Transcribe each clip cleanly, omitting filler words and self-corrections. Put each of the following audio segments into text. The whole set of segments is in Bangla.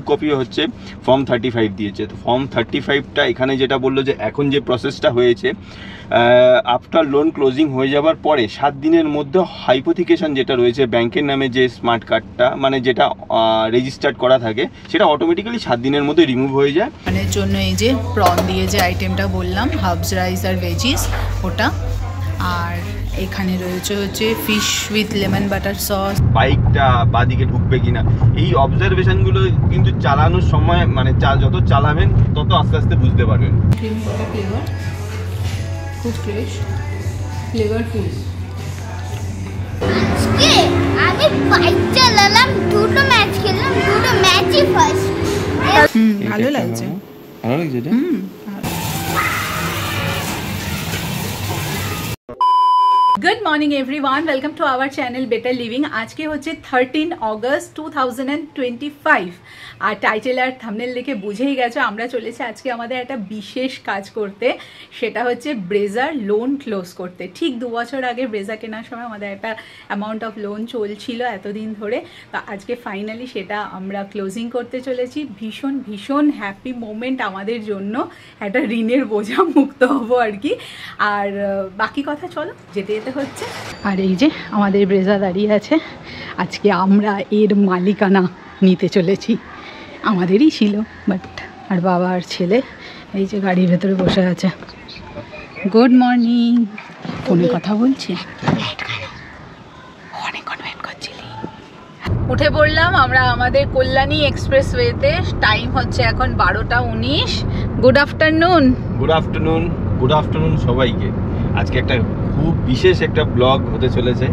কপি হচ্ছে ফর্ম 35 দিয়েছে। তো ফর্ম 35টা এখানে যেটা বললো যে এখন যে প্রসেসটা হয়েছে, আফটার লোন ক্লোজিং হয়ে যাওয়ার পরে 7 দিনের মধ্যে হাইপোথিকেশন যেটা রয়েছে ব্যাংকের নামে যে স্মার্ট কার্ডটা মানে যেটা রেজিস্টার্ড করা থাকে সেটা অটোমেটিক্যালি 7 দিনের মধ্যে রিমুভ হয়ে যায়। মানে জন্য এই যে প্রন দিয়ে যে আইটেমটা বললাম, হার্বস রাইস আর ভেজিস, ওটা। আর এখানে রয়েছে হচ্ছে fish with lemon butter sauce. বাইকটা বাদিকে ঢুকবে কিনা এই অবজারভেশনগুলো কিন্তু চালানোর সময় মানে যত চালাবেন তত আস্তে আস্তে বুঝতে পারবেন। ক্রিম বাটার ফ্লেভার, খুব ফ্রেশ, ফ্লেভারফুল। আমি বাইক চালালাম, দুটো ম্যাচ খেললাম, দুটো ম্যাচই ফার্স্ট। ভালো লাগছে, ভালো লাগছে এটা। Good morning everyone, welcome to our channel better living. আজকে হচ্ছে 13 অগস্ট 2025। আর টাইটেল আর থাম্বনেল দেখে বুঝেই গেছো আমরা চলেছি আজকে আমাদের একটা বিশেষ কাজ করতে, সেটা হচ্ছে ব্রেজার লোন ক্লোজ করতে। ঠিক 2 বছর আগে ব্রেজা কেনার সময় আমাদের একটা অ্যামাউন্ট অফ লোন চলছিল এতদিন ধরে, তো আজকে ফাইনালি সেটা আমরা ক্লোজিং করতে চলেছি। ভীষণ ভীষণ হ্যাপি মোমেন্ট আমাদের জন্য, একটা ঋণের বোঝা মুক্ত হবো আর কি। আর বাকি কথা চলো যেতে যেতে হচ্ছে। আর এই যে আমাদের ব্রেজা দাঁড়িয়ে আছে, আজকে আমরা এর মালিকানা নিতে চলেছি। আমাদেরই ছিল বাট, আর বাবা আর ছেলে এই যে গাড়ির ভেতরে বসে আছে। Good morning. ফোনে কথা বলছি, অনেকক্ষণ ওয়েট করছিলি। উঠে পড়লাম আমরা আমাদের কল্যাণী এক্সপ্রেসওয়েতে। টাইম হচ্ছে এখন 12টা 19। Good afternoon. Good afternoon, good afternoon সবাইকে। আজকে একটা খুব বিশেষ একটা ব্লগ হতে চলেছে,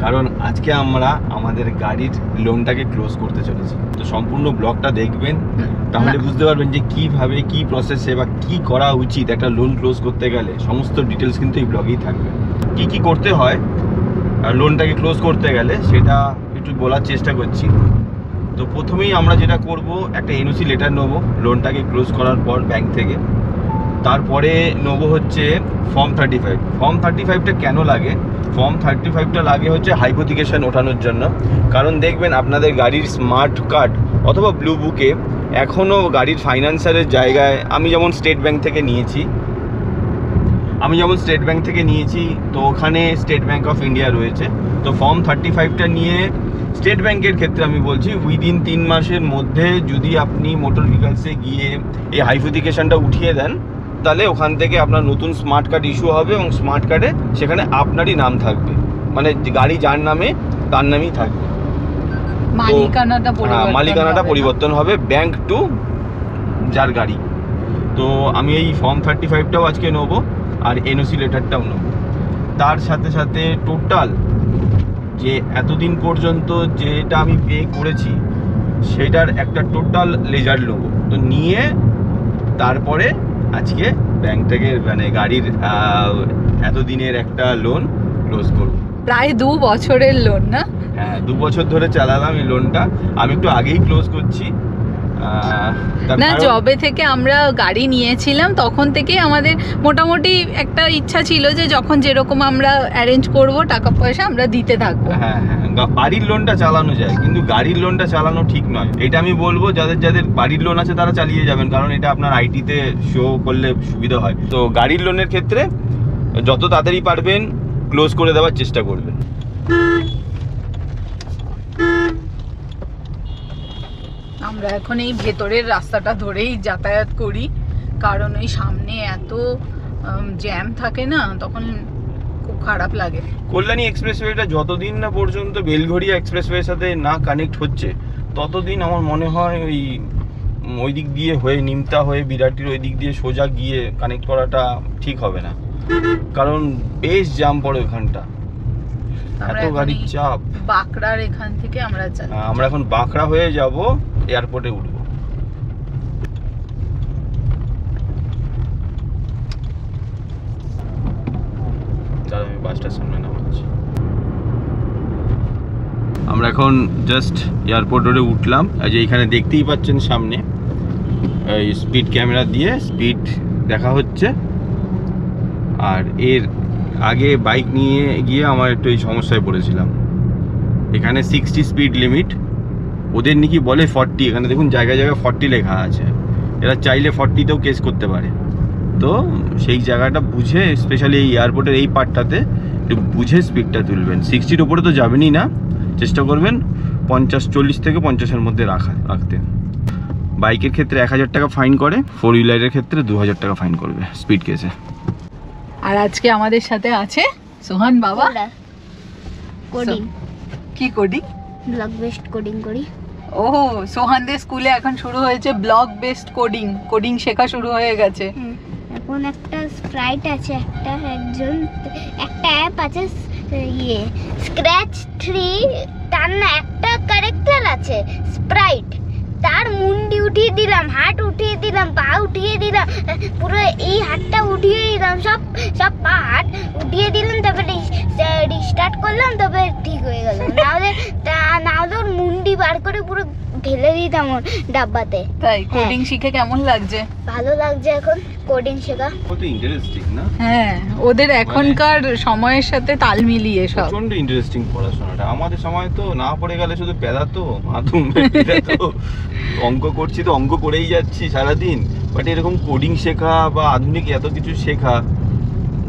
কারণ আজকে আমরা আমাদের গাড়ির লোনটাকে ক্লোজ করতে চলেছি। তো সম্পূর্ণ ব্লগটা দেখবেন, তাহলে বুঝতে পারবেন যে কিভাবে কি প্রসেসে বা কি করা উচিত একটা লোন ক্লোজ করতে গেলে। সমস্ত ডিটেলস কিন্তু এই ব্লগেই থাকবে। কি কি করতে হয় লোনটাকে ক্লোজ করতে গেলে সেটা একটু বলার চেষ্টা করছি। তো প্রথমেই আমরা যেটা করব, একটা এনওসি লেটার নেবো লোনটাকে ক্লোজ করার পর ব্যাংক থেকে। তারপরে নেবো হচ্ছে ফর্ম 35। ফর্ম 35টা কেন লাগে? ফর্ম 35টা লাগে হচ্ছে হাইপোথিকেশন ওঠানোর জন্য। কারণ দেখবেন আপনাদের গাড়ির স্মার্ট কার্ড অথবা ব্লু বুকে এখনও গাড়ির ফাইন্যান্সারের জায়গায়, আমি যেমন স্টেট ব্যাংক থেকে নিয়েছি, তো ওখানে স্টেট ব্যাংক অফ ইন্ডিয়া রয়েছে। তো ফর্ম 35টা নিয়ে স্টেট ব্যাংকের ক্ষেত্রে আমি বলছি উইদিন 3 মাসের মধ্যে যদি আপনি মোটর ভেহিকলসে গিয়ে এই হাইপোথিকেশনটা উঠিয়ে দেন, তাহলে ওখান থেকে আপনার নতুন স্মার্ট কার্ড ইস্যু হবে এবং স্মার্ট কার্ডে সেখানে আপনারই নাম থাকবে, মানে গাড়ি যার নামে তার নামেই থাকবে। মালিকানাটা পরিবর্তন হবে ব্যাংক টু যার গাড়ি। তো আমি এই ফর্ম 35টাও আজকে নেবো আর এনওসি লেটারটাও নেবো। তার সাথে সাথে টোটাল যে এতদিন পর্যন্ত যেটা আমি পে করেছি সেটার একটা টোটাল লেজার নেবো। তো নিয়ে তারপরে আজকে ব্যাংক থেকে মানে গাড়ির এতদিনের একটা লোন ক্লোজ করব। প্রায় 2 বছরের লোন না? হ্যাঁ, 2 বছর ধরে চালালাম এই লোনটা। আমি একটু আগেই ক্লোজ করছি না, জবে থেকে আমরা গাড়ি নিয়েছিলাম তখন থেকে আমাদের মোটামুটি একটা ইচ্ছা ছিল যে যখন যেরকম আমরা অ্যারেঞ্জ করব টাকা পয়সা আমরা দিতে থাকবো। হ্যাঁ হ্যাঁ, বাড়ির লোনটা চালানো যায় কিন্তু গাড়ির লোনটা চালানো ঠিক নয়। এটা আমি বলবো যাদের যাদের বাড়ির লোন আছে তারা চালিয়ে যাবেন, কারণ এটা আপনার আইটিতে শো করলে সুবিধা হয়। তো গাড়ির লোনের ক্ষেত্রে যত তাড়াতাড়ি পারবেন ক্লোজ করে দেওয়ার চেষ্টা করবেন। আমরা এখন এই ভেতরের রাস্তাটা ধরেই যাতায়াত করি, কারণ ওই সামনে এত জ্যাম থাকে না, তখন খুব খারাপ লাগে। কল্যাণী এক্সপ্রেসওয়েটা যতদিন না পর্যন্ত বেলঘড়িয়া এক্সপ্রেসওয়ের সাথে না কানেক্ট হচ্ছে ততদিন আমার মনে হয় ওই দিক দিয়ে হয়ে নিমতা হয়ে বিরাটির ওই দিক দিয়ে সোজা গিয়ে কানেক্ট করাটা ঠিক হবে না, কারণ বেশ জ্যাম পড়ে ওখানটা, এত গাড়ির চাপ। বাঁকড়ার এখান থেকে আমরা এখন বাঁকড়া হয়ে যাব, এয়ারপোর্টে উঠবো। আমি বাসটার সামনে নামাচ্ছি। আমরা এখন জাস্ট এয়ারপোর্ট রোডে উঠলাম। যে এখানে দেখতেই পাচ্ছেন সামনে এই স্পিড ক্যামেরা দিয়ে স্পিড দেখা হচ্ছে। আর এর আগে বাইক নিয়ে গিয়ে আমার একটু এই সমস্যায় পড়েছিলাম। এখানে 60 স্পিড লিমিট, ওদের নাকি বলে 40, এখানে দেখুন জায়গায় জায়গায় 40 লেখা আছে, এরা চাইলে 40তেও কেস করতে পারে। তো সেই জায়গাটা বুঝে, স্পেশালি এই এয়ারপোর্টের এই পার্টটাতে একটু বুঝে স্পিডটা তুলবেন। 60-র উপরে তো যাবেনই না, চেষ্টা করবেন 40 থেকে 50-এর মধ্যে রাখতে। বাইকের ক্ষেত্রে 1000 টাকা ফাইন করে, 4 হুইলারের ক্ষেত্রে 2000 টাকা ফাইন করবে স্পিড কেসে। আর আজকে আমাদের সাথে আছে সোহান বাবা। কোডিং, কি কোডিং? ব্লক বেসড কোডিং করি। ও, সোহানদের স্কুলে এখন শুরু হয়েছে ব্লক বেসড কোডিং শেখা শুরু হয়ে গেছে। এখন একটা স্প্রাইট আছে, একটা অ্যাপ আছে, ইয়ে স্ক্র্যাচ 3, তার না একটা ক্যারেক্টার আছে স্প্রাইট, তার মুন্ডি উঠিয়ে দিলাম, হাত উঠিয়ে দিলাম, পা উঠিয়ে দিলাম, পুরো এই হাতটা উঠিয়ে দিলাম, সব পা হাত উঠিয়ে দিলাম, তারপরে রিস্টার্ট করলাম, তবে ঠিক হয়ে গেল। নাহলে ওর মুন্ডি বার করে পুরো ঢেলে দিতাম ওর ডাব্বাতে। তাই কোডিং শিখে কেমন লাগছে? ভালো লাগছে এখন কোডিং শেখা। কত ইন্টারেস্টিং না? হ্যাঁ, ওদের এখনকার সময়ের সাথে তাল মিলিয়ে সব। প্রচন্ড ইন্টারেস্টিং পড়াশোনাটা। আমাদের সময় তো না পড়ে গেলে শুধু পেদাতো, মাথুম পেদাতো। অঙ্ক করছি তো অঙ্ক করেই যাচ্ছি সারাদিন, বাট এরকম কোডিং শেখা বা আধুনিক এত কিছু শেখা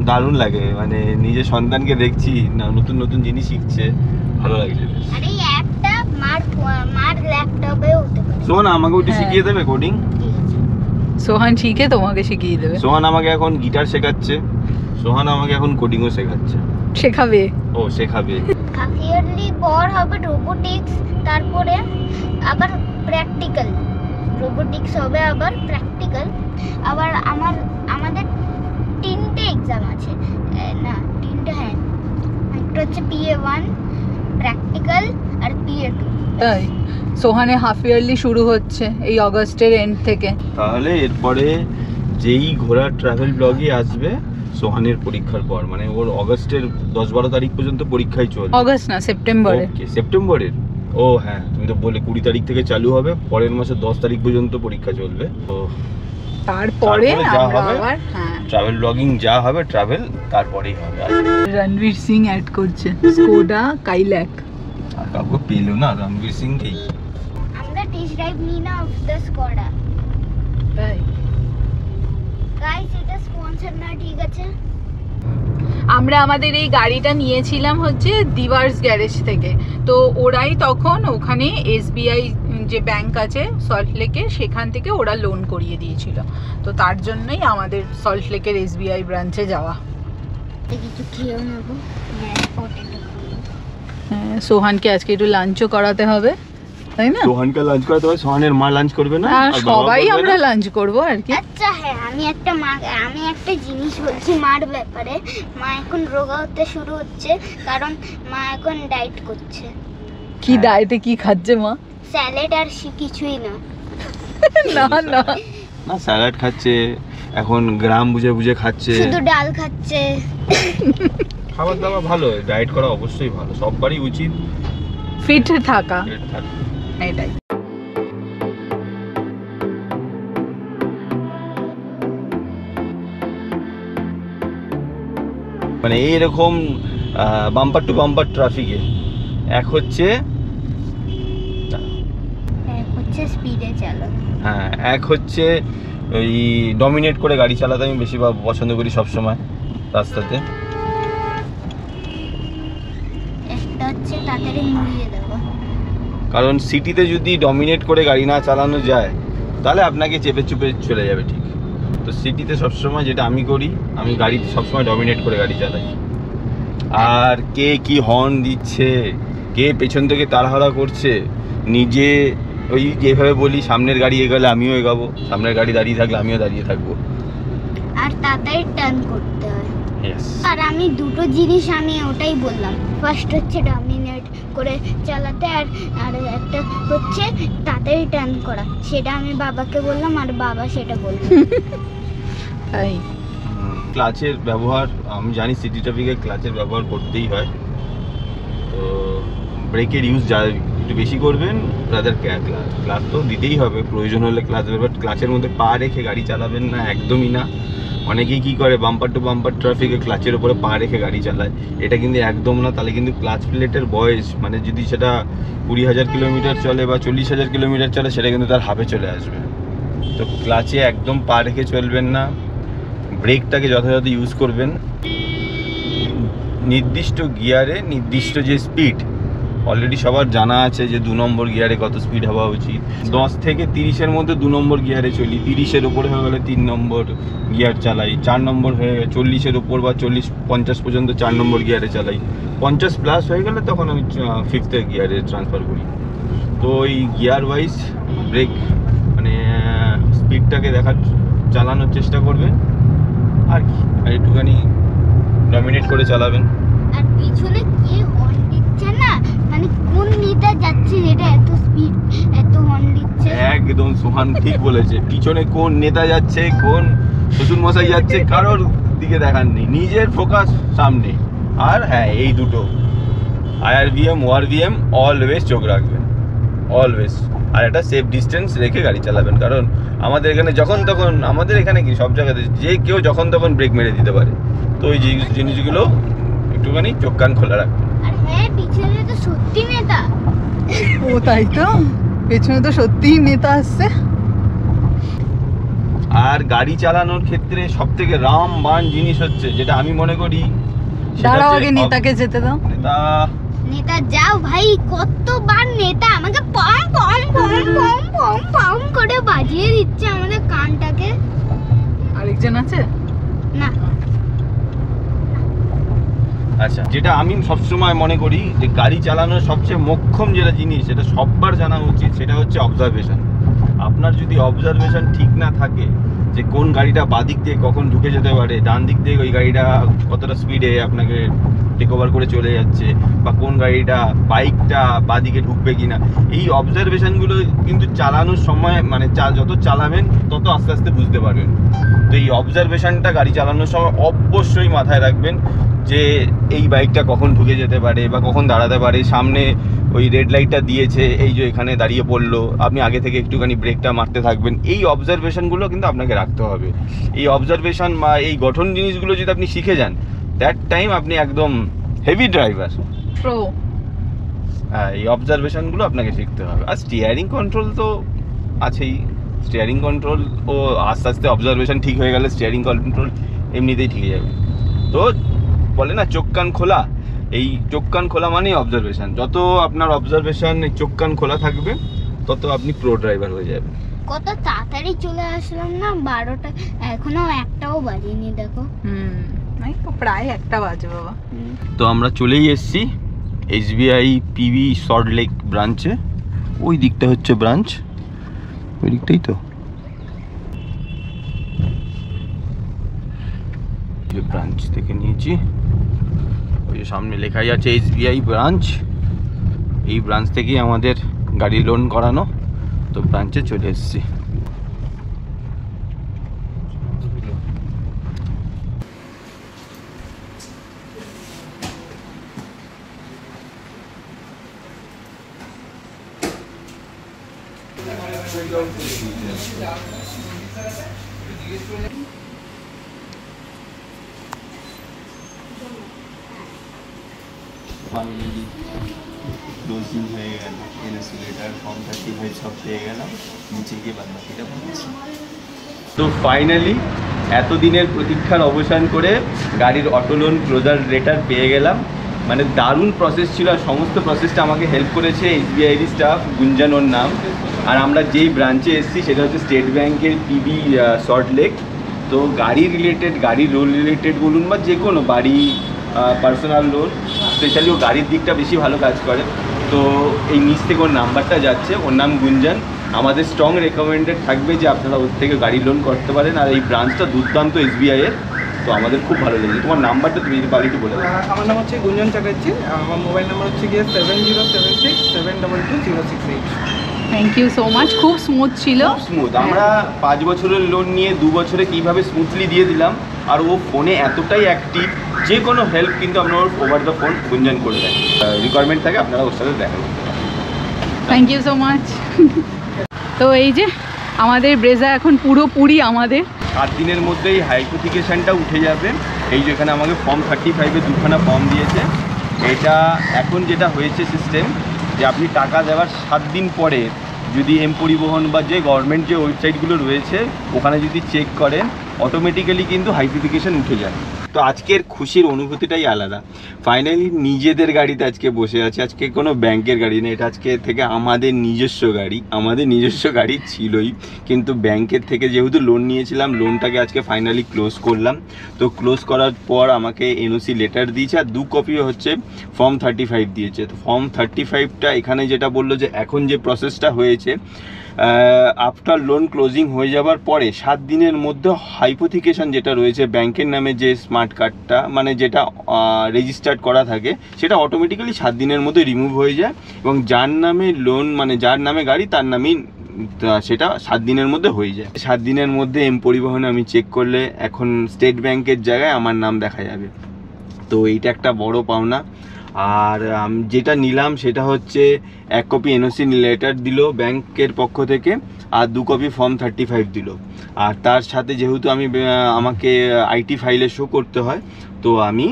দারুণ লাগে। মানে নিজের সন্তানকে দেখছি না নতুন নতুন জিনিস শিখছে, ভালো লাগছে। আর এই অ্যাপটা মার ল্যাপটপে হতে পারে। সোহান আমাকে একটু শিখিয়ে দেবে কোডিং? সোহান শিখে তোমাকে শিখিয়ে দেবে। সোহান আমাকে এখন গিটার শেখাচ্ছে, সোহান আমাকে এখন কোডিংও শেখাচ্ছে। শেখাবে? ও শেখাবে। ইয়ারলি পর হবে রোবোটিক্স, তারপরে আবার প্র্যাকটিক্যাল। রোবোটিক্স হবে আবার প্র্যাকটিক্যাল, আবার আমাদের 3টে এক্সাম আছে, না 3টে, হ্যাঁ, একটা হচ্ছে PA1, প্র্যাকটিক্যাল আর PA2। তাই সোহানে হাফ ইয়ারলি শুরু হচ্ছে এই অগস্টের এন্ড থেকে। তাহলে এরপরে যেই ঘোড়ার ট্রাভেল ব্লগই আসবে সোহানের পরীক্ষার পর, মানে ওর অগস্টের 10-12 তারিখ পর্যন্ত পরীক্ষাই চলবে। অগস্ট না, সেপ্টেম্বরে। ওকে, সেপ্টেম্বরের। ও হ্যাঁ, তুমি তো বলে 20 তারিখ থেকে চালু হবে, পরের মাসের 10 তারিখ পর্যন্ত পরীক্ষা চলবে। তো তারপরে যা আমরা হবে, আবার ট্রাভেল ব্লগিং যা হবে ট্রাভেল তারপরেই হবে। রণবীর সিং অ্যাড করছে স্কোডা কাইল্যাক। আর কাউকে পেলো না, রণবীর সিংকেই। আমরা টেস্ট ড্রাইভ নিই না অফ দ্য স্কোডা। তাই গাইস, এটা স্পন্সর না, ঠিক আছে? আমরা আমাদের এই গাড়িটা নিয়েছিলাম হচ্ছে দিওয়ার্স গ্যারেজ থেকে। তো ওরাই তখন ওখানে SBI যে ব্যাংক আছে সল্টলেকে, সেখান থেকে ওরা লোন করিয়ে দিয়েছিল। তো তার জন্যই আমাদের সল্টলেকের SBI ব্রাঞ্চে যাওয়া। কিছু খেয়েও নেবো। হ্যাঁ, সোহানকে আজকে একটু লাঞ্চও করাতে হবে, তাই না? সোহানকে লাঞ্চ করাতে হবে, সোহানের মা লাঞ্চ করবে না, আর সবাই আমরা লাঞ্চ করবো আর কি। আচ্ছা হ্যাঁ, আমি একটা জিনিস বলছি মার ব্যাপারে। মা এখন রোগা হতে শুরু হচ্ছে, কারণ মা এখন ডায়েট করছে। কি ডায়েটে কি খাচ্ছে মা? স্যালাড আর কিছুই না। না না না, স্যালাড খাচ্ছে এখন, গ্রাম বুঝে বুঝে খাচ্ছে, শুধু ডাল খাচ্ছে। খাবার দাবার ভালো, ডায়েট করা অবশ্যই ভালো, সববারই উচিত ফিট থাকা, fit থাকা। এটাই। মানে এইরকম বাম্পার টু বাম্পার ট্রাফিকে এক হচ্ছে স্পিডে চালানো, হ্যাঁ, এক হচ্ছে ওই ডমিনেট করে গাড়ি চালাতে আমি বেশি পছন্দ করি সবসময় রাস্তাতে। একটা হচ্ছে তাড়াতাড়ি মুড়িয়ে দেওয়া। কারণ সিটিতে যদি ডমিনেট করে গাড়ি না চালানো যায় তাহলে আপনাকে চেপে চুপে চলে যাবে, ঠিক। তো সিটিতে সবসময় যেটা আমি করি, আমি গাড়ি সবসময় ডমিনেট করে গাড়ি চালাই। আর কে কি হর্ন দিচ্ছে, কে পেছন থেকে তাড়াহুড়া করছে, নিজে ওই যেভাবে বলি সামনের গাড়ি এগোলে আমিও এগাবো, সামনের গাড়ি দাঁড়িয়ে থাকলে আমিও দাঁড়িয়ে থাকবো। আর তাড়াতাড়ি টার্ন করতে হয়। Yes. আর আমি দুটো জিনিস আমি ওটাই বললাম, ফার্স্ট হচ্ছে ডমিনেট করে চালাতে, আর একটা হচ্ছে তাড়াতাড়ি টার্ন করা। সেটা আমি বাবাকে বললাম আর বাবা সেটা বলল। তাই ক্লাচের ব্যবহার আমি জানি, সিটি ট্রাফিকে ক্লাচের ব্যবহার করতেই হয়। তো ব্রেকের ইউজ যা একটু বেশি করবেন, রাদার ক্লাচ তো দিতেই হবে, প্রয়োজন হলে ক্লাচ দেবেন, বাট ক্লাচের মধ্যে পা রেখে গাড়ি চালাবেন না, একদমই না। অনেকেই কি করে বাম্পার টু বাম্পার ট্রাফিকে ক্লাচের উপরে পা রেখে গাড়ি চালায়, এটা কিন্তু একদম না। তাহলে কিন্তু ক্লাচ প্লেটের বয়স মানে যদি সেটা 20,000 কিলোমিটার চলে বা 40,000 কিলোমিটার চলে, সেটা কিন্তু তার হাফে চলে আসবে। তো ক্লাচে একদম পা রেখে চলবেন না, ব্রেকটাকে যথাযথ ইউজ করবেন। নির্দিষ্ট গিয়ারে নির্দিষ্ট যে স্পিড অলরেডি সবার জানা আছে যে 2 নম্বর গিয়ারে কত স্পিড হওয়া উচিত। 10 থেকে 30-এর মধ্যে 2 নম্বর গিয়ারে চলি, 30-এর উপরে হয়ে গেলে 3 নম্বর গিয়ার চালাই, 4 নম্বর হয়ে 40-এর উপর বা 40-50 পর্যন্ত 4 নম্বর গিয়ারে চালাই, 50 প্লাস হয়ে গেলে তখন আমি 5th গিয়ারে ট্রান্সফার করি। তো এই গিয়ার ওয়াইজ ব্রেক মানে স্পিডটাকে চালানোর চেষ্টা করবেন আর কি, আর একটুখানি ডমিনেট করে চালাবেন। আর পিছনে কি হর্ন দিচ্ছে না, মানে কোন নেতা যাচ্ছে যেটা এত স্পিড এত হর্ন দিচ্ছে। একদম সোহান ঠিক বলেছে, পিছনে কোন নেতা যাচ্ছে, কোন শ্বশুর মশাই যাচ্ছে কারোর দিকে দেখার নেই, নিজের ফোকাস সামনে। আর হ্যাঁ, এই দুটো IRVM ORVM অলওয়েজ চোখ রাখবেন, অলওয়েজ। আর একটা সেফ ডিস্টেন্স রেখে গাড়ি চালাবেন, কারণ আমাদের এখানে যখন তখন, আমাদের এখানে কি সব জায়গাতে যে কেউ যখন তখন ব্রেক মেরে দিতে পারে। তো ওই জিনিসগুলো একটুখানি চোখ কান খোলা রাখবেন। আর হ্যাঁ, পিছনে তো সত্যি নেতা। ও তাই তো, পেছনে তো সত্যিই নেতা আসছে। আর গাড়ি চালানোর ক্ষেত্রে সব থেকে রামবান জিনিস হচ্ছে, যেটা আমি মনে করি, দাঁড়াও আগে নেতাকে যেতে দাও। নেতা যাও ভাই, কতবার নেতা আমাকে পম পম পম পম পম পম করে বাজিয়ে দিচ্ছে আমাদের কানটাকে। আরেকজন আছে না, আচ্ছা, যেটা আমি সবসময় মনে করি যে গাড়ি চালানোর সবচেয়ে মোক্ষম যেটা জিনিস, সেটা সববার জানা উচিত, সেটা হচ্ছে অবজারভেশন। আপনার যদি অবজারভেশন ঠিক না থাকে যে কোন গাড়িটা বাদিক দিয়ে কখন ঢুকে যেতে পারে, ডান দিক দিয়ে ওই গাড়িটা কতটা স্পিডে আপনাকে টেক ওভার করে চলে যাচ্ছে, বা কোন গাড়িটা বাইকটা বাদিকে ঢুকবে কিনা, এই অবজারভেশনগুলো কিন্তু চালানোর সময় মানে যত চালাবেন তত আস্তে আস্তে বুঝতে পারবেন। তো এই অবজারভেশনটা গাড়ি চালানোর সময় অবশ্যই মাথায় রাখবেন যে এই বাইকটা কখন ঢুকে যেতে পারে বা কখন দাঁড়াতে পারে, সামনে ওই রেড লাইটটা দিয়েছে, এই যে এখানে দাঁড়িয়ে পড়লো, আপনি আগে থেকে একটুখানি ব্রেকটা মারতে থাকবেন। এই অবজারভেশনগুলো কিন্তু আপনাকে রাখতে হবে। এই অবজারভেশন বা এই গঠন জিনিসগুলো যদি আপনি শিখে যান, দ্যাট টাইম আপনি একদম হেভি ড্রাইভার। হ্যাঁ, এই অবজারভেশনগুলো আপনাকে শিখতে হবে। আর স্টিয়ারিং কন্ট্রোল তো আছেই, স্টিয়ারিং কন্ট্রোল ও আস্তে আস্তে অবজারভেশন ঠিক হয়ে গেলে স্টিয়ারিং কন্ট্রোল এমনিতেই ঠিক যাবে। তো বলে না চোখ কান খোলা, এই চোখ কান খোলা মানেই অবজারভেশন। যত আপনার অবজারভেশন চোখ কান খোলা থাকবে, তত আপনি প্রো ড্রাইভার হয়ে যাবেন। কত তাড়াতাড়ি চলে আসলাম না, 12টা এখনো একটাও বাজেনি দেখো। প্রায় 1টা বাজে বাবা। তো আমরা চলেই এসেছি SBI PV সল্ট লেক ব্রাঞ্চে। ওই দিকটা হচ্ছে ব্রাঞ্চ, ওই দিকটাই তো ব্রাঞ্চ থেকে নিয়েছি। ওই যে সামনে লেখাই আছে SBI ব্রাঞ্চ, এই ব্রাঞ্চ থেকেই আমাদের গাড়ি লোন করানো। তো ব্রাঞ্চে চলে এসেছি। ফাইনালি 2 দিন হয়ে গেল, ইনসুলেটার ফর্ম 35 সব পেয়ে গেলাম, নিচে গিয়ে বাদ বাকিটা বলছি। তো ফাইনালি এতদিনের প্রতীক্ষার অবসান করে গাড়ির অটো লোন ক্লোজার লেটার পেয়ে গেলাম। মানে দারুণ প্রসেস ছিল, আর সমস্ত প্রসেসটা আমাকে হেল্প করেছে SBI স্টাফ, গুঞ্জন ওর নাম। আর আমরা যেই ব্রাঞ্চে এসেছি সেটা হচ্ছে স্টেট ব্যাংকের PV সল্ট লেক। তো গাড়ি রিলেটেড, গাড়ির লোন রিলেটেড বলুন বা যে কোনো বাড়ি পার্সোনাল লোন, স্পেশালি ও গাড়ির দিকটা বেশি ভালো কাজ করে। তো এই নিচ থেকে ওর নাম্বারটা যাচ্ছে, ওর নাম গুঞ্জন। আমাদের স্ট্রং রেকমেন্ডেড থাকবে যে আপনারা ওর থেকে গাড়ি লোন করতে পারেন। আর এই ব্রাঞ্চটা দুর্দান্ত SBI এর, তো আমাদের খুব ভালো লেগেছে। তোমার নাম্বারটা তুমি যদি পারি একটু বলে দাও। আমার নাম হচ্ছে গুঞ্জন চ্যাটার্জি, আমার মোবাইল নাম্বার হচ্ছে গিয়ে 7076722068। থ্যাংক ইউ সো মাচ, খুব স্মুথ ছিল। স্মুথ, আমরা 5 বছরের লোন নিয়ে 2 বছরে কীভাবে স্মুথলি দিয়ে দিলাম। আর ও ফোনে এতটাই অ্যাক্টিভ, যে কোনো হেল্প কিন্তু আপনার ওভার দ্য ফোন গুঞ্জন করে দেন। রিকোয়ারমেন্ট থাকে আপনারা ওর সাথে দেখা করতে পারেন। Thank you so much. তো এই যে আমাদের ব্রেজা এখন পুরোপুরি আমাদের। 7 দিনের মধ্যেই হাইপোথিকেশনটা উঠে যাবে। এই যে এখানে আমাকে ফর্ম 35-এ 2খানা ফর্ম দিয়েছে। এটা এখন যেটা হয়েছে সিস্টেম যে আপনি টাকা দেওয়ার 7 দিন পরে যদি এম পরিবহন বা যে গভর্নমেন্ট যে ওয়েবসাইটগুলো রয়েছে ওখানে যদি চেক করেন অটোমেটিক্যালি কিন্তু হাইপোথিকেশন উঠে যায়। তো আজকের খুশির অনুভূতিটাই আলাদা। ফাইনালি নিজেদের গাড়িতে আজকে বসে আছে, আজকে কোনো ব্যাংকের গাড়ি না, এটা আজকে থেকে আমাদের নিজস্ব গাড়ি। আমাদের নিজস্ব গাড়ি ছিলই, কিন্তু ব্যাংকের থেকে যেহেতু লোন নিয়েছিলাম লোনটাকে আজকে ফাইনালি ক্লোজ করলাম। তো ক্লোজ করার পর আমাকে এনওসি লেটার দিয়েছে আর 2 কপি হচ্ছে ফর্ম 35 দিয়েছে। তো ফর্ম 35টা এখানে যেটা বললো যে এখন যে প্রসেসটা হয়েছে আফটার লোন ক্লোজিং হয়ে যাবার পরে 7 দিনের মধ্যে হাইপোথিকেশন যেটা রয়েছে ব্যাংকের নামে যে স্মার্ট কার্ডটা মানে যেটা রেজিস্টার্ড করা থাকে সেটা অটোমেটিক্যালি 7 দিনের মধ্যে রিমুভ হয়ে যায় এবং যার নামে লোন মানে যার নামে গাড়ি তার নামেই সেটা 7 দিনের মধ্যে হয়ে যায়। 7 দিনের মধ্যে এম পরিবহনে আমি চেক করলে এখন স্টেট ব্যাংকের জায়গায় আমার নাম দেখা যাবে। তো এইটা একটা বড় পাওনা। আর যেটা নিলাম সেটা হচ্ছে 1 কপি এনওসি লেটার দিল ব্যাংকের পক্ষ থেকে আর 2 কপি ফর্ম 35 দিল। আর তার সাথে যেহেতু আমাকে আইটি ফাইলে শো করতে হয় তো আমি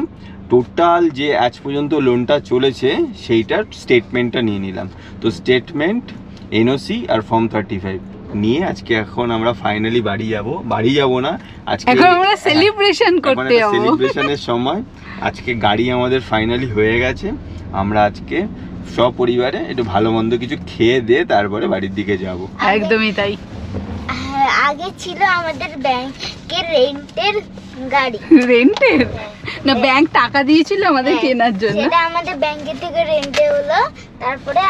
টোটাল যে আজ পর্যন্ত লোনটা চলেছে সেইটার স্টেটমেন্টটা নিয়ে নিলাম। তো স্টেটমেন্ট, এনওসি আর ফর্ম 35 নিয়ে আজকে এখন আমরা ফাইনালি বাড়ি যাব না, আজকে এখন আমরা সেলিব্রেশন করতে যাব। সেলিব্রেশনের সময় আজকে গাড়ি আমাদের ফাইনালি হয়ে গেছে। আমরা আজকে সপরিবারে একটু ভালো মন্দ কিছু খেয়ে দিয়ে তারপরে বাড়ির দিকে যাব। একদমই তাই। আগে ছিল আমাদের ব্যাংকের রেন্টের গাড়ি। রেন্টের না, ব্যাংক টাকা দিয়েছিল আমাদের কেনার জন্য। সেটা আমাদের ব্যাংকের থেকে রেন্টে হলো, তারপরে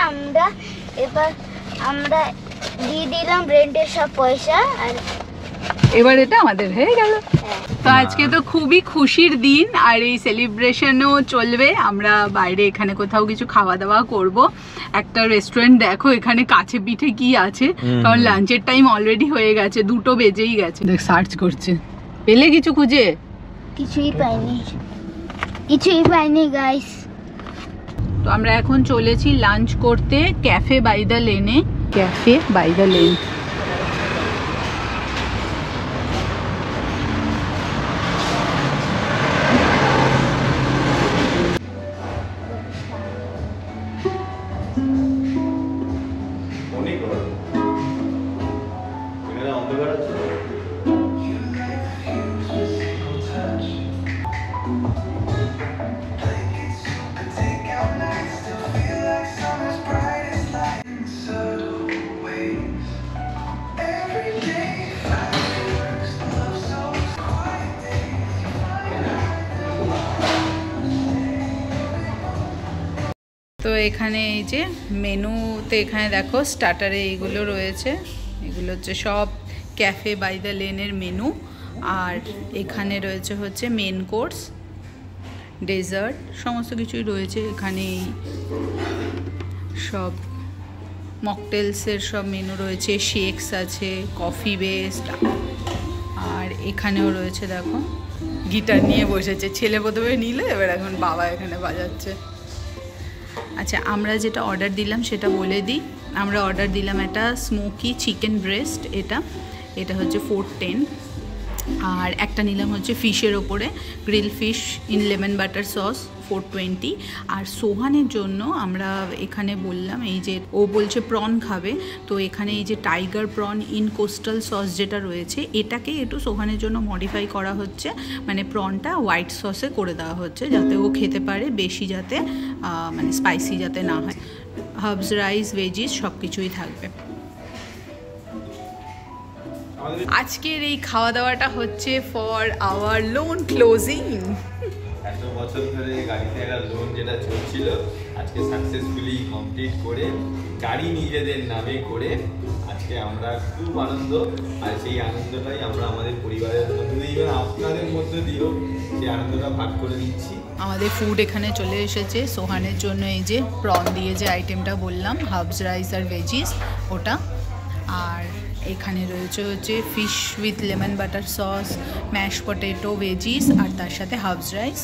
আমরা দিয়ে দিলাম রেন্টের সব পয়সা আর এবার এটা আমাদের হয়ে গেল। তো আজকে তো খুবই খুশির দিন আর এই সেলিব্রেশনও চলবে। আমরা বাইরে এখানে কোথাও কিছু খাওয়া দাওয়া করব। একটা রেস্টুরেন্ট দেখো এখানে কাছে পিঠে কি আছে, কারণ লাঞ্চের টাইম অলরেডি হয়ে গেছে, 2টো বেজেই গেছে। দেখ সার্চ করছে, পেলে কিছু খুঁজে? কিছুই পাইনি গাইস। তো আমরা এখন চলেছি লাঞ্চ করতে ক্যাফে বাই দ্য লেনে। Cafe by the lane. তো এখানে এই যে মেনুতে এখানে দেখো স্টার্টারে এইগুলো রয়েছে, এগুলো হচ্ছে সব ক্যাফে বাই দ্য লেনের মেনু। আর এখানে রয়েছে হচ্ছে মেন কোর্স, ডেজার্ট, সমস্ত কিছুই রয়েছে এখানে। সব মকটেলসের সব মেনু রয়েছে, শেকস আছে, কফি বেসড। আর এখানেও রয়েছে দেখো গিটার নিয়ে বসেছে, ছেলে প্রথমে নিল, এবার এখন বাবা এখানে বাজাচ্ছে। আচ্ছা, আমরা যেটা অর্ডার দিলাম সেটা বলে দিই। আমরা অর্ডার দিলাম একটা স্মোকি চিকেন ব্রেস্ট, এটা হচ্ছে 410। আর একটা নিলাম হচ্ছে ফিশের ওপরে grill fish in lemon butter sauce 420। আর সোহানের জন্য আমরা এখানে বললাম, এই যে ও বলছে প্রন খাবে, তো এখানে এই যে tiger prawn in coastal sauce যেটা রয়েছে এটাকে একটু সোহানের জন্য মডিফাই করা হচ্ছে, মানে প্রনটা হোয়াইট সসে করে দেওয়া হচ্ছে যাতে ও খেতে পারে, বেশি যাতে মানে স্পাইসি যাতে না হয়। হার্বস, রাইস, ভেজিস সব কিছুই থাকবে। আজকের এই খাওয়া দাওয়াটা হচ্ছে ফর আওয়ার লোন ক্লোজিং। এত বছর ধরে গাড়িতে একটা লোন যেটা চলছিল আজকে সাকসেসফুলি কমপ্লিট করে গাড়ি নিজেদের নামে করে আজকে আমরা খুব আনন্দ। আর সেই আনন্দটাই আমরা আমাদের পরিবারের মধ্যে দিয়ে আপনাদের মধ্যে দিয়েও সেই আনন্দটা ভাগ করে দিচ্ছি। আমাদের ফুড এখানে চলে এসেছে। সোহানের জন্য এই যে প্রন দিয়ে যে আইটেমটা বললাম, হার্বস, রাইস আর ভেজিস ওটা। আর এখানে রয়েছে হচ্ছে fish with lemon butter sauce, mash potato, veggies আর তার সাথে হার্বস রাইস।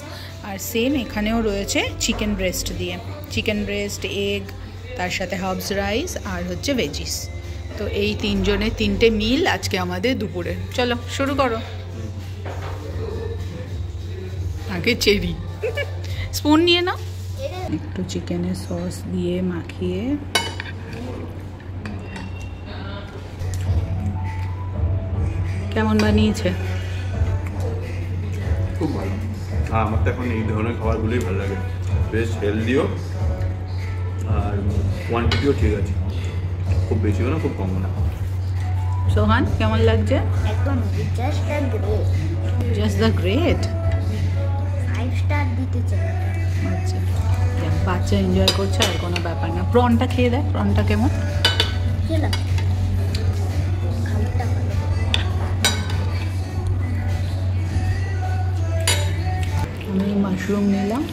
আর সেম এখানেও রয়েছে চিকেন ব্রেস্ট দিয়ে, চিকেন ব্রেস্ট, এগ, তার সাথে হার্বস রাইস আর হচ্ছে ভেজিস। তো তো এই তিনজনের তিনটে মিল আজকে আমাদের দুপুরে। চলো শুরু করো। আগে চেরি স্পুন নিয়ে নাও, একটু চিকেনের সস দিয়ে মাখিয়ে কেমন বানিয়েছে? খুব ভালো। হ্যাঁ, আমার তো এখন এই ধরনের খাবারগুলোই ভালো লাগে, বেশ হেলদিও আর কোয়ান্টিটিও ঠিক আছে, খুব বেশিও না খুব কমও না। সোহান কেমন লাগছে? একদম জাস্ট দ্য গ্রেট। 5 স্টার দিতে চাই। আচ্ছা, বাচ্চা এনজয় করছে আর কোনো ব্যাপার না। প্রনটা খেয়ে দেয়, প্রনটা কেমন? খেলাম খাবারটা ভালো। আমি মাশরুম নিলাম।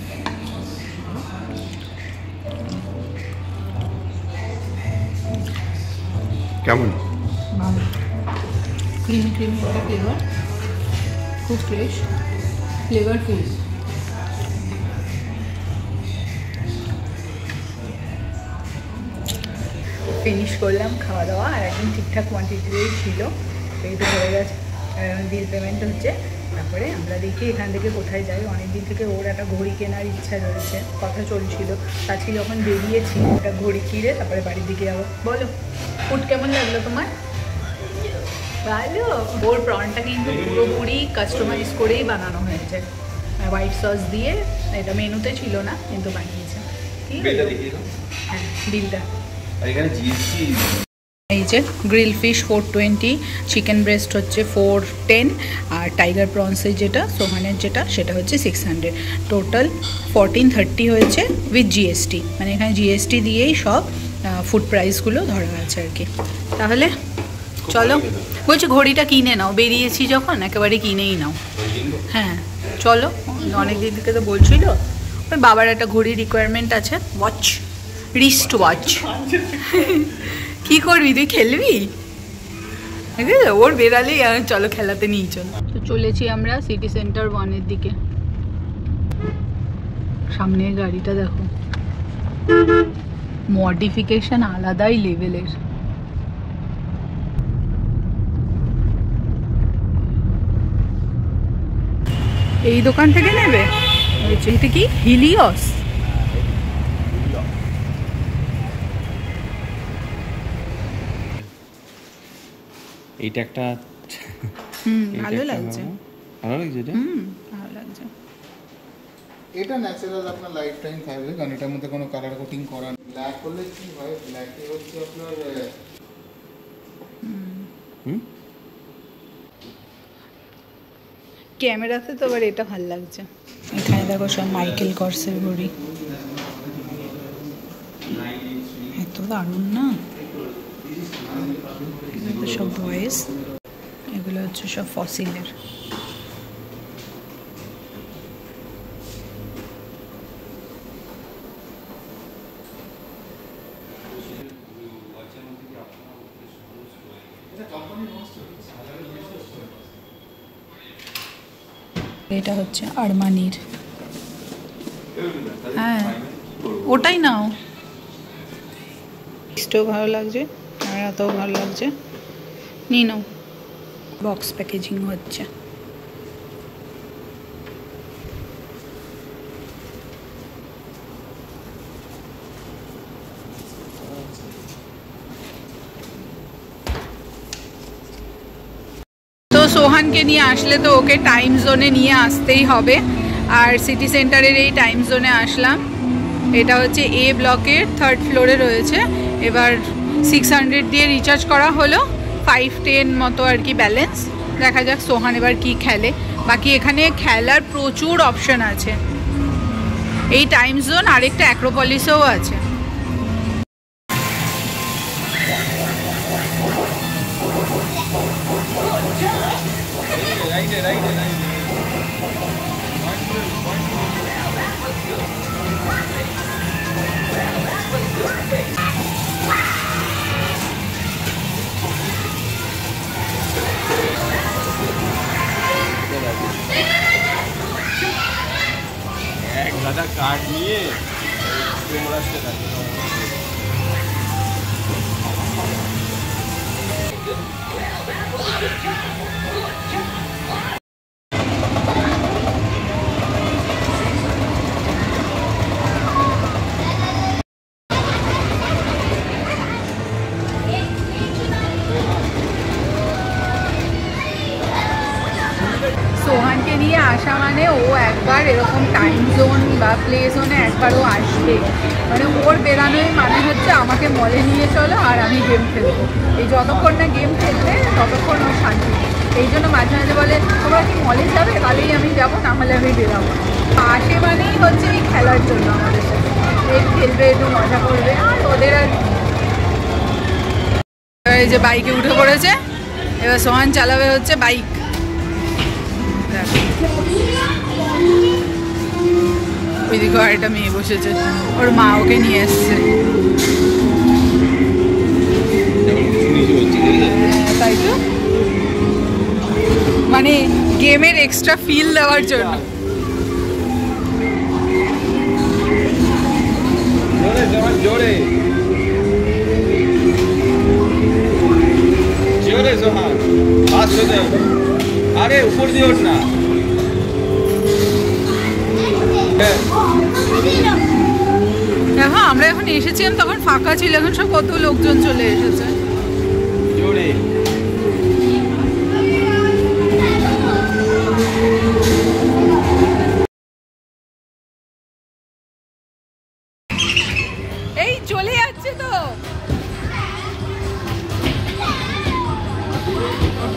কেমন? ভালো, ক্রিমি ক্রিমি একটা ফ্লেভার, খুব ফ্রেশ, ফ্লেভারফুল। ফিনিশ করলাম খাওয়া দাওয়া, আর একদম ঠিকঠাক কোয়ান্টিটিতেই ছিল, এই তো হয়ে গেছে। বিল পেমেন্ট হচ্ছে, তারপরে আমরা দেখি এখান থেকে কোথায় যাই। অনেকদিন থেকে ওর একটা ঘড়ি কেনার ইচ্ছা রয়েছে, কথা চলছিল। আজকে যখন বেরিয়েছি একটা ঘড়ি কিনে তারপরে বাড়ির দিকে যাবো। বলো ফুড কেমন লাগলো তোমার? ভালো। ওর প্রনটা কিন্তু পুরোপুরি কাস্টমাইজ করেই বানানো হয়েছে, হোয়াইট সস দিয়ে। এটা মেনুতে ছিল না কিন্তু বানিয়েছে। ঠিক আছে, হ্যাঁ বিলটা। এখানে জিএসটি এই যে গ্রিল ফিশ 420, চিকেন ব্রেস্ট হচ্ছে 410, আর টাইগার প্রনসের যেটা সোহানের যেটা সেটা হচ্ছে 600। টোটাল 1430 হয়েছে উইথ জিএসটি, মানে এখানে জিএসটি দিয়েই সব ফুড প্রাইসগুলো ধরা আছে আর কি। তাহলে চলো, বলছি ঘড়িটা কিনে নাও, বেরিয়েছি যখন একেবারে কিনেই নাও। হ্যাঁ চলো, অনেক দিন থেকে তো বলছিল। ওই বাবার একটা ঘড়ি রিকোয়ারমেন্ট আছে, ওয়াচ, রিস্ট ওয়াচ। কি করবি তুই, খেলবি? ওর বেরালেই চলো খেলাতে নিয়ে চলো। তো চলেছি আমরা সিটি সেন্টার 1-এর দিকে। সামনের গাড়িটা দেখো, মডিফিকেশন আলাদাই লেভেলের। এই দোকান থেকে নেবে? এটা কি হিলিয়স? এইটা একটা ভালো লাগছে। ভালো লাগছে এটা? ভালো লাগছে। এটা ন্যাচারাল আপনার লাইফ টাইম থাকবে, কারণ এটার মধ্যে কোনো কালার কোটিং করা নেই। ব্ল্যাক করলে কি হয়, ব্ল্যাকে হচ্ছে আপনার ক্যামেরাতে তো আবার এটা ভালো লাগছে। এখানে দেখো সব মাইকেল কর্সের ঘড়ি, এত দারুণ না? সব ভয়েস, এগুলো হচ্ছে সব ফসিলের। এটা হচ্ছে আরমানির। হ্যাঁ ওটাই নাও। টেস্টও ভালো লাগছে, ক্যামেরাতেও ভালো লাগছে, নিয়ে নাও। বক্স প্যাকেজিং হচ্ছে। তো সোহানকে নিয়ে আসলে তো ওকে টাইম জোনে নিয়ে আসতেই হবে, আর সিটি সেন্টারের এই টাইম জোনে আসলাম। এটা হচ্ছে এ ব্লকের 3rd ফ্লোরে রয়েছে। এবার 600 দিয়ে রিচার্জ করা হলো, 510 মতো আর কি ব্যালেন্স। দেখা যাক সোহান এবার কি খেলে। বাকি এখানে খেলার প্রচুর অপশন আছে। এই টাইম জোন আরেকটা অ্যাক্রোপলিসেও আছে। এক গাদা কাঠ নিয়ে মোড়াতে থাকে। সোহানকে নিয়ে আসা মানে ও একবার এরকম টাইম জোন বা প্লে জোনে একবারও আসবে, মানে ওর বেরানোই মানে হচ্ছে আমাকে মলে নিয়ে চলো আর আমি গেম খেলবো। এই যতক্ষণ না গেম খেলবে ততক্ষণ ওর শান্তি। এই জন্য মাঝে মাঝে বলে তোমরা কি মলে যাবে, তাহলেই আমি যাবো, না হলে আমি বেরাবো। আসে মানেই হচ্ছে এই খেলার জন্য আমাদের সাথে, একটু খেলবে, একটু মজা করবে। আর ওদের আর এই যে বাইকে উঠে পড়েছে, এবার সোহান চালাবে হচ্ছে বাইক। ওইদিকে আরেকটা মেয়ে বসেছে, ওর মা ওকে নিয়ে এসছে। তাই তো, মানে গেমের এক্সট্রা ফিল দেওয়ার জন্য। জোরে জোরে সোহান, হাত সোজা, আরে উপর দিয়ে ওঠ না। দেখো আমরা এখন এসেছিলাম তখন ফাঁকা ছিল, এখন সব কত লোকজন চলে এসেছে। জোরে এই চলে যাচ্ছে তো,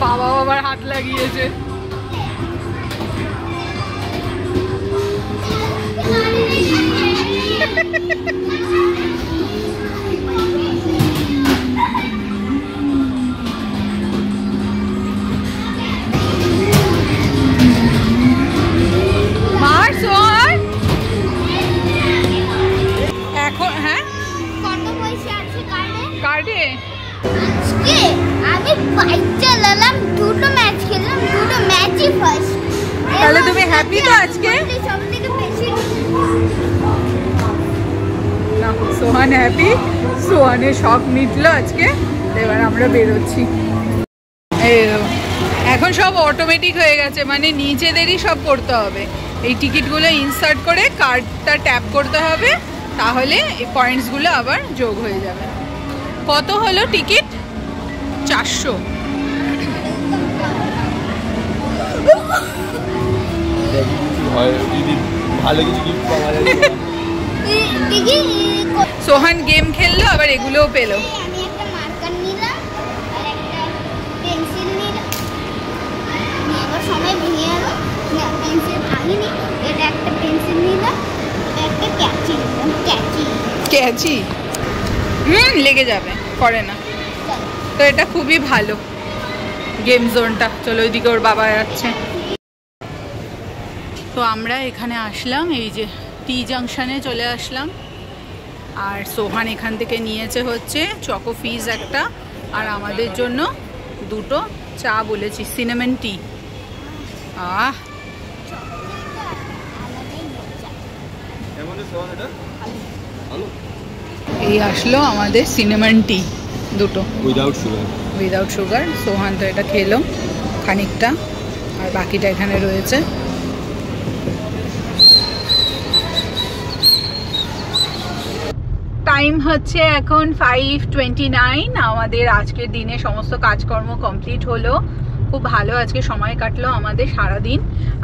বাবা বাবার হাত লাগিয়েছে। এখন হ্যাঁ কত পয়সা আছে কার্ডে আজকে আমি বাইক চালালাম, দুটো ম্যাচ খেললাম, দুটো ম্যাচই ফার্স্ট। তাহলে তুমি হ্যাপি তো আজকে? সবথেকে বেশি না, সোহান হ্যাপি, সোহানের শখ মিটলো আজকে। এবার আমরা বেরোচ্ছি। এই দেখো, এখন সব অটোমেটিক হয়ে গেছে, মানে নিজেদেরই সব করতে হবে। এই টিকিটগুলো ইনসার্ট করে কার্ডটা ট্যাপ করতে হবে, তাহলে এই পয়েন্টসগুলো আবার যোগ হয়ে যাবে। কত হলো টিকিট? 400। ভালো কিছু গিফট পাওয়া যাবে। সোহান গেম খেললো, আবার এগুলোও পেলো। আমি একটা মার্কার নিলাম আর একটা পেন্সিল নিলাম। আমি আবার সময় ভেঙে গেল, না পেন্সিল ভাঙিনি, এটা একটা পেন্সিল নিলাম, একটা ক্যাচি নিলাম। ক্যাচি লেগে যাবে, করে না তো। এটা খুবই ভালো গেম জোনটা। চলো ওইদিকে ওর বাবা যাচ্ছে। তো আমরা এখানে আসলাম, এই যে টি জাংশনে চলে আসলাম। আর সোহান এখান থেকে নিয়েছে হচ্ছে চকো ফিজ একটা, আর আমাদের জন্য দুটো চা বলেছি, সিনামন টি। এই আসলো আমাদের সিনামন টি দুটো, উইদাউট সুগার। সোহান তো এটা খেলো খানিকটা, আর বাকিটা এখানে রয়েছে। টাইম হচ্ছে এখন 5:29। আমাদের আজকের দিনে সমস্ত কাজকর্ম কমপ্লিট হলো। খুব ভালো আজকে সময় কাটলো আমাদের সারাদিন।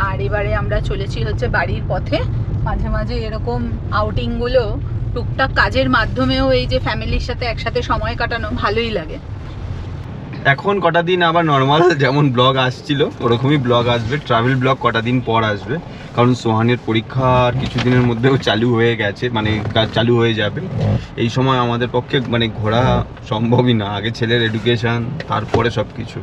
আর এবারে আমরা চলেছি হচ্ছে বাড়ির পথে। মাঝে মাঝে এরকম আউটিংগুলো টুকটাক কাজের মাধ্যমেও এই যে ফ্যামিলির সাথে একসাথে সময় কাটানো ভালোই লাগে। এখন কটা দিন আবার নর্মাল যেমন ব্লগ আসছিল ওরকমই ব্লগ আসবে, ট্রাভেল ব্লগ কটা দিন পর আসবে, কারণ সোহানের পরীক্ষার কিছুদিনের মধ্যেও চালু হয়ে গেছে, মানে চালু হয়ে যাবে। এই সময় আমাদের পক্ষে মানে ঘোরা সম্ভবই না, আগে ছেলের এডুকেশন, তারপরে সব কিছু।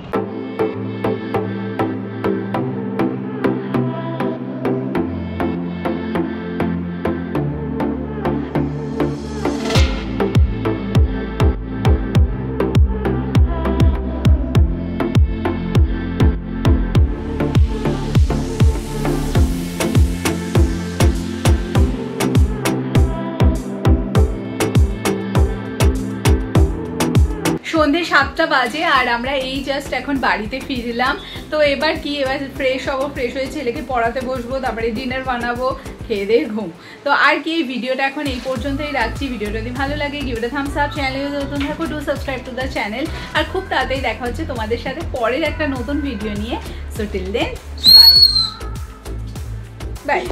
সন্ধ্যে 7টা 10টা বাজে আর আমরা এই জাস্ট এখন বাড়িতে ফিরলাম। তো এবার ফ্রেশ হবো, ফ্রেশ হয়ে ছেলেকে পড়াতে বসবো, তারপরে ডিনার বানাবো, খেয়ে দিয়ে ঘুম। তো আর কি, ভিডিওটা এখন এই পর্যন্তই রাখছি। ভিডিওটা যদি ভালো লাগে give it a thumbs up, চ্যানেলে নতুন থাকো do subscribe to the channel. আর খুব তাড়াতাড়ি দেখা হচ্ছে তোমাদের সাথে পরের একটা নতুন ভিডিও নিয়ে। So till then bye by.